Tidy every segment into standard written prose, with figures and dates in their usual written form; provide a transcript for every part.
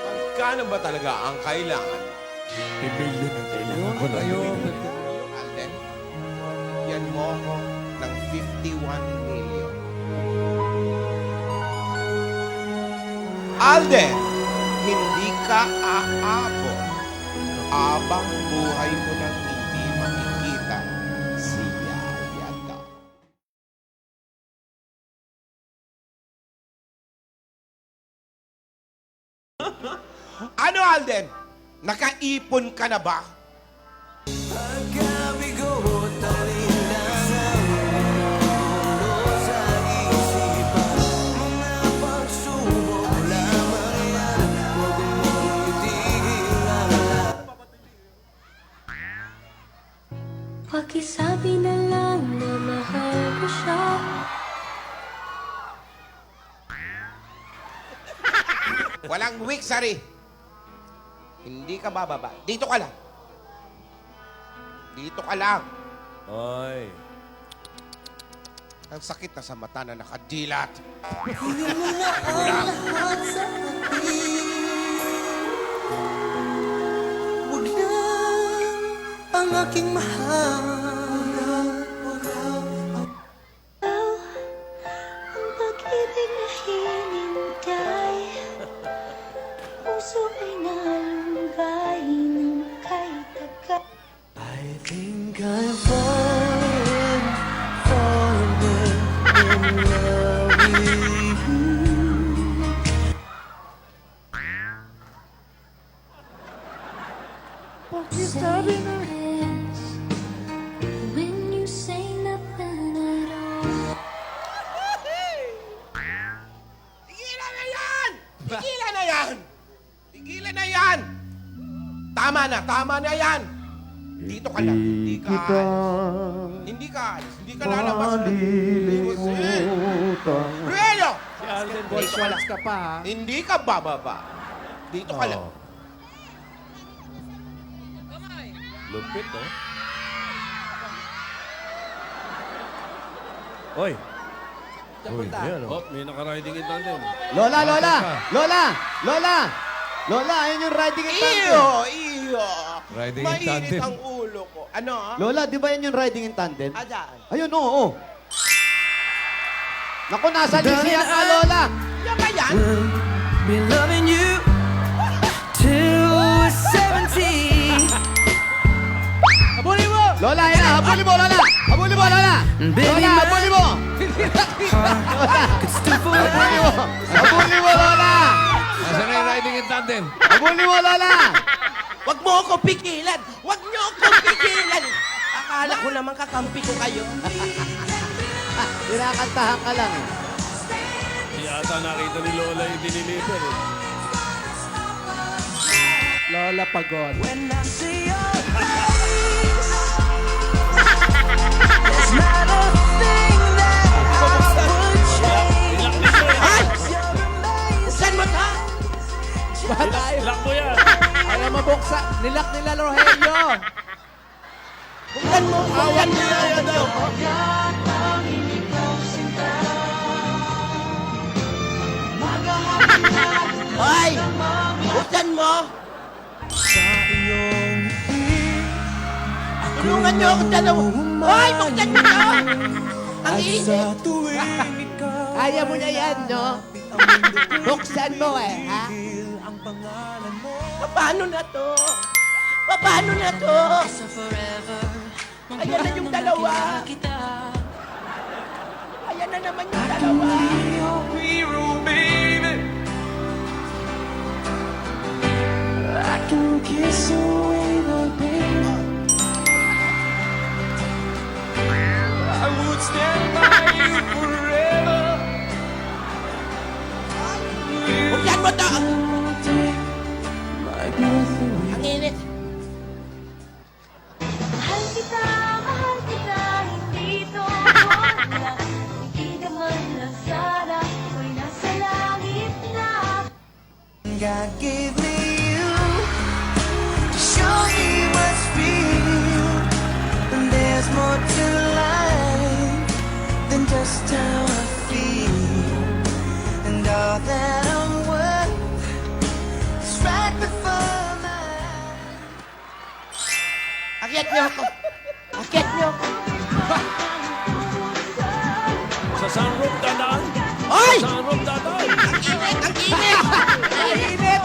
Magkano ba talaga ang kailangan? Million ang kailangan ko na. Alden, yan mo ako ng 51 million. Alden, hindi ka aabot abang buhay mo nang hindi makikita si Yaya ka. Ano, Alden? Nakaipon ka na ba? Pakisabi na lang na mahal ko siya. Walang weak, Sari. Hindi ka bababa. Dito ka lang. Dito ka lang. Ay. Ang sakit na sa mata na nakadilat. Huwag na ang aking mahal. Ang pag-ibig na hinintay, puso ay nalunggay ng kahit tagal. I think I've fallen in love with you. Pakisabi na when you say nothing at all. Tigilan na yan! Tigilan na yan! Tigilan na yan! Tama na yan! Dito ka lang. Hindi ka alis. Hindi ka alis. Hindi ka lalabas. Ruelo! Si Alden Dito Boy ka lang. Schwartz ka pa, ha? Hindi ka bababa. Dito ka lang. Lupit, oh. Oy. Uy, yan, oh. May naka-riding in tandem. Lola! Ayun yung riding in tandem. Iyo! Riding in Mainit tandem. ang ulo ko. Ano? Lola, di ba yan yung riding in tandem? Ayan. Ayun, oo. Naku, nasa lisiyan ka, Lola. Yan ba yan? Be loving you till we're 70. Habulin mo! Lola, yan na. Habulin mo, Lola. Habulin mo, Lola. Lola, habulin mo. Could still forever. Habulin mo. Habulin mo, Lola. Nasaan na yung riding in tandem? Habulin mo, Lola. Wag mo ako pigilan! Wag niyo ako pigilan! Akala ko naman kakampi ko kayo. Kinakantahan ka lang eh. Di ata nakita ni Lola yung diniliver. Eh. Lola Pagod. When I see your face, there's not a thing that I would change. You're amazing. Saan mo ta? Lock mo yan. Ayaw mabuksa. Nilak nila Rogelio. Buksan mo! Buksan mo! Buksan mo! Hoy! Buksan mo! Sa iyong Tulungan niyo ako dalawa! Hoy! Buksan mo to! Ang init! sa tuwing ikaw Kaya mo na yan, no? Buksan mo eh, ha? ang pangalan mo. Paano na to? Paano na to? Sa forever, Ayan na yung dalawa! kita. Ayan na naman yung dalawa! Hero, baby. I can kiss away the pain. I would stand by you forever. Buksan mo to! Take my breath away. Ang init! Mahal kita, hindi ito wala. Hindi naman na sana, ako'y nasa langit na. God gave me you to show me what's real. And there's more to life than just how I feel. And all that I'm worth is right before my eyes. Akyat niyo ako. Akyat niyo ako. Sa sunroof dadaan. Oy! Sa sunroof dadaan. Ang init! Ang init! Ang init!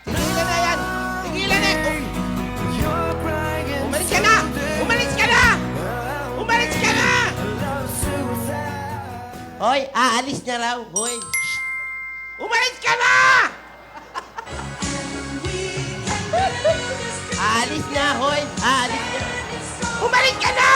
Tigilan na yan! Tigilan na! Uy! You're crying Umalis ka na! Umalis ka na! Umalis ka na! Hoy, aalis na raw. Hoy. Shh! Umalis ka na! Aalis na, hoy. Aalis na. Umalis ka na!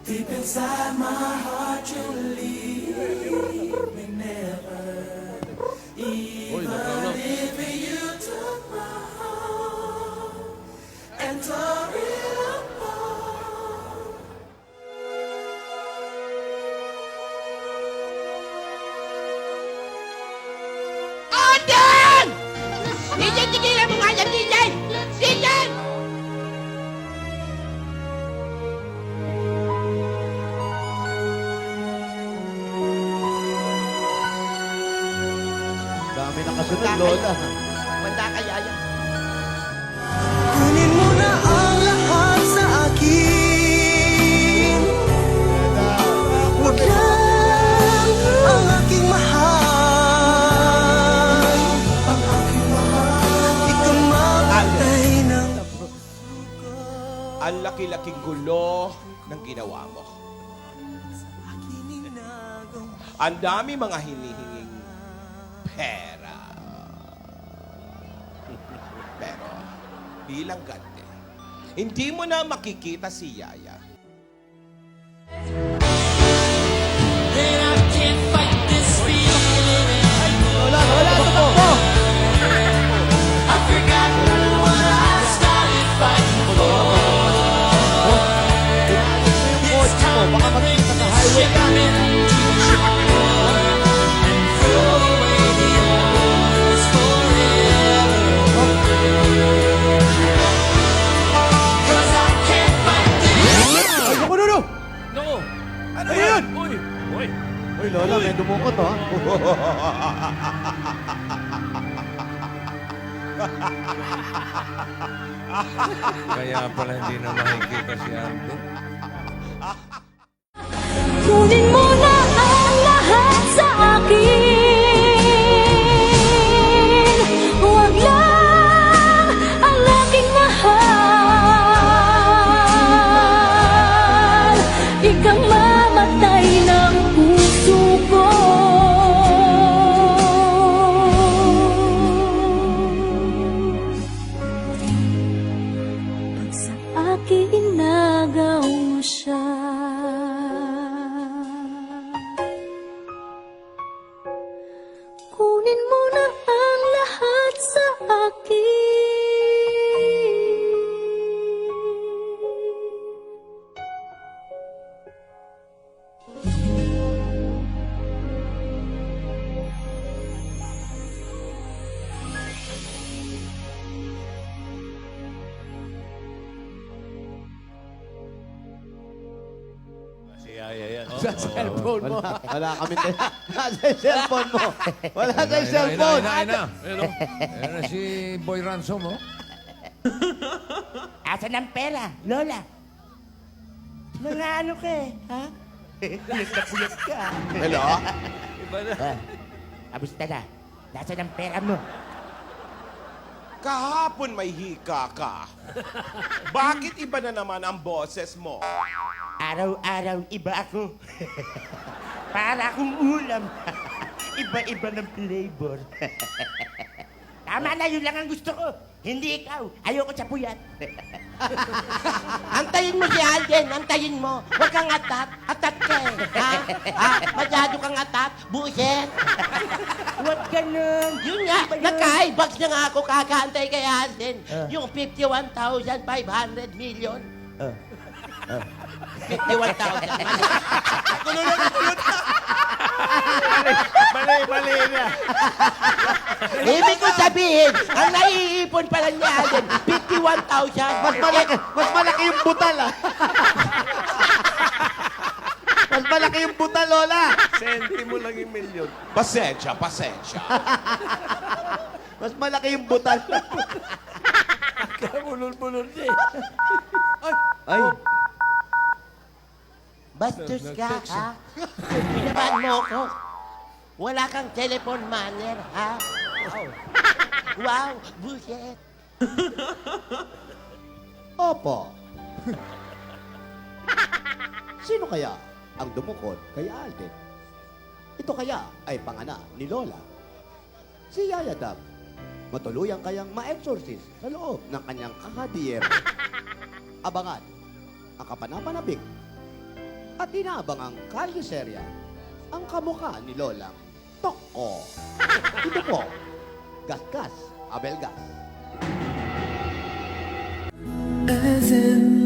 Deep inside my heart, you leave me never. Uy, naprano. If you took my heart and tore it apart. Odin! DJ, tigilan mo nga yan, DJ! DJ! Dami nakasunod, Lola. Manda kaya yan. Kunin mo na ang lahat sa akin. Huwag lang ang aking mahal. Ang aking mahal. Ikaw mamatay ng Ang laki-laking gulo ng ginawa mo. Ang dami mga hinihinging pera. Pero, bilang ganti, hindi mo na makikita si Yaya. Lola, Lola, tumakbo! Pinaalis mo yung kotse mo, baka magkita sa highway ka. Ay, naku, Lolo! No! Ano yun? Uy! Uy! Uy, Lola, may dumukot, ha? Kaya pala hindi na makikita si Ate. Kunin mo na ang lahat sa akin. Huwag lang ang aking mahal. Ikang mamatay ng puso ko. Pag sa akin inagaw mo siya. Kunin mo na ang lahat sa akin. Si Yaya yan. Sa cellphone mo. Wala kami tayo. Nasa yung cellphone mo. Wala sa yung cellphone. Ayun na. Ayun na si Boy Ransom, oh. Asan ang pera, Lola? Mga ano ka eh, ha? Puyat na puyat ka. Hello? Iba na. Kamusta na? Nasaan ang pera mo? Kahapon may hika ka. Bakit iba na naman ang boses mo? Araw-araw iba ako. Para akong ulam. Iba-iba ng flavor. Tama na, yun lang ang gusto ko. Hindi ikaw. Ayoko sa puyat. Antayin mo si Alden. Antayin mo. Huwag kang atat. Atat ka eh. Ha? Ha? Masyado kang atat. Buset. Huwag ganun. Yun nga. Naka-high-box na nga ako kakaantay kay Alden. Yung 51,500 million. 51,000. Mali na. Ibig ko sabihin, ang naiipon pala niya Alden, 51,000. Mas malaki yung butal, ah. Mas malaki yung butal, Lola. Sentimo lang yung milyon. Pasensya. Mas malaki yung butal. Bulol-bulol siya eh. Ay, Bastos ka, ha? Pinaban mo ko. Wala kang telephone manner, ha? Wow, buset. opo. Sino kaya ang dumukod kay Alden? Ito kaya ay panganak ni Lola. Si Yaya Dab. Matuluyang kayang ma-exorcise sa loob ng kanyang kahadier. Abangan ang kapanapanabik at inaabang ang kalyeserya ang kamukha ni Lolang Toko. Ito po, Gasgas Abelgas. As in